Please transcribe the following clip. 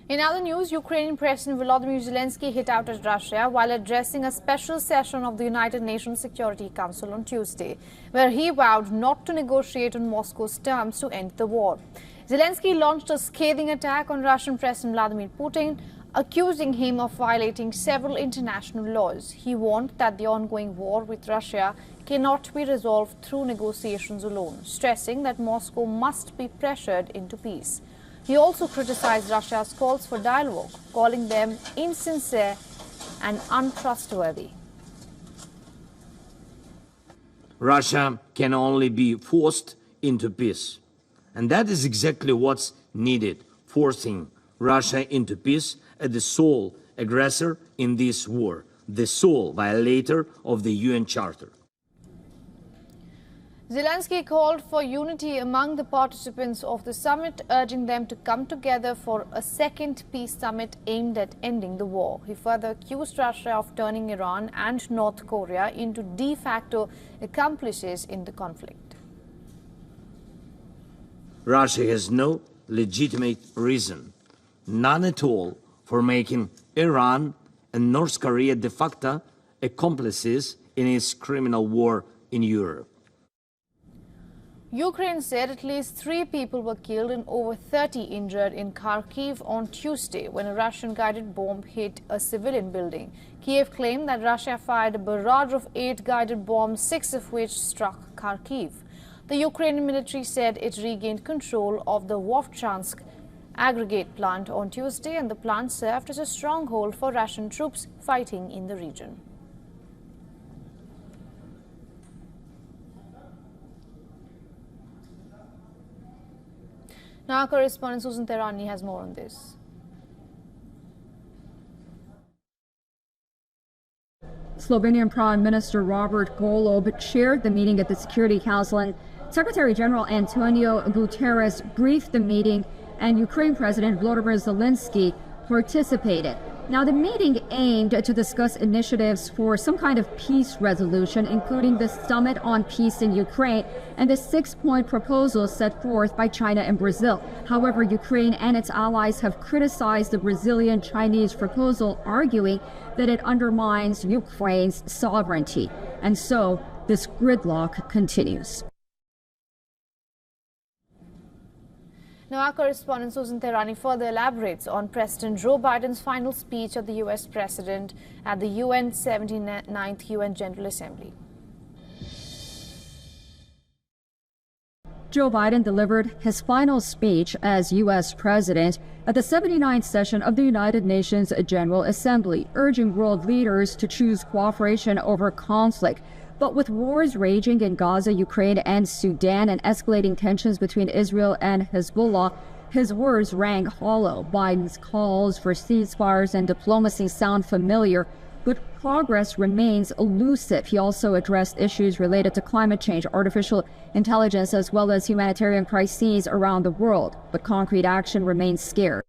In other news, Ukrainian President Volodymyr Zelensky hit out at Russia while addressing a special session of the United Nations Security Council on Tuesday, where he vowed not to negotiate on Moscow's terms to end the war. Zelensky launched a scathing attack on Russian President Vladimir Putin, accusing him of violating several international laws. He warned that the ongoing war with Russia cannot be resolved through negotiations alone, stressing that Moscow must be pressured into peace. He also criticized Russia's calls for dialogue, calling them insincere and untrustworthy. Russia can only be forced into peace. And that is exactly what's needed, forcing Russia into peace as the sole aggressor in this war, the sole violator of the UN Charter. Zelensky called for unity among the participants of the summit, urging them to come together for a second peace summit aimed at ending the war. He further accused Russia of turning Iran and North Korea into de facto accomplices in the conflict. Russia has no legitimate reason, none at all, for making Iran and North Korea de facto accomplices in its criminal war in Europe. Ukraine said at least 3 people were killed and over 30 injured in Kharkiv on Tuesday when a Russian-guided bomb hit a civilian building. Kiev claimed that Russia fired a barrage of 8 guided bombs, 6 of which struck Kharkiv. The Ukrainian military said it regained control of the Vovchansk aggregate plant on Tuesday, and the plant served as a stronghold for Russian troops fighting in the region. Now our correspondent Susan Tehrani has more on this. Slovenian Prime Minister Robert Golob chaired the meeting at the Security Council, and Secretary General Antonio Guterres briefed the meeting, and Ukraine President Volodymyr Zelensky participated. Now, the meeting aimed to discuss initiatives for some kind of peace resolution, including the Summit on Peace in Ukraine and the 6-point proposal set forth by China and Brazil. However, Ukraine and its allies have criticized the Brazilian-Chinese proposal, arguing that it undermines Ukraine's sovereignty. And so, this gridlock continues. Now our correspondent Susan Tehrani further elaborates on President Joe Biden's final speech of the U.S. President at the UN 79th UN General Assembly. Joe Biden delivered his final speech as U.S. President at the 79th session of the United Nations General Assembly, urging world leaders to choose cooperation over conflict. But with wars raging in Gaza, Ukraine, and Sudan, and escalating tensions between Israel and Hezbollah, his words rang hollow. Biden's calls for ceasefires and diplomacy sound familiar, but progress remains elusive. He also addressed issues related to climate change, artificial intelligence, as well as humanitarian crises around the world. But concrete action remains scarce.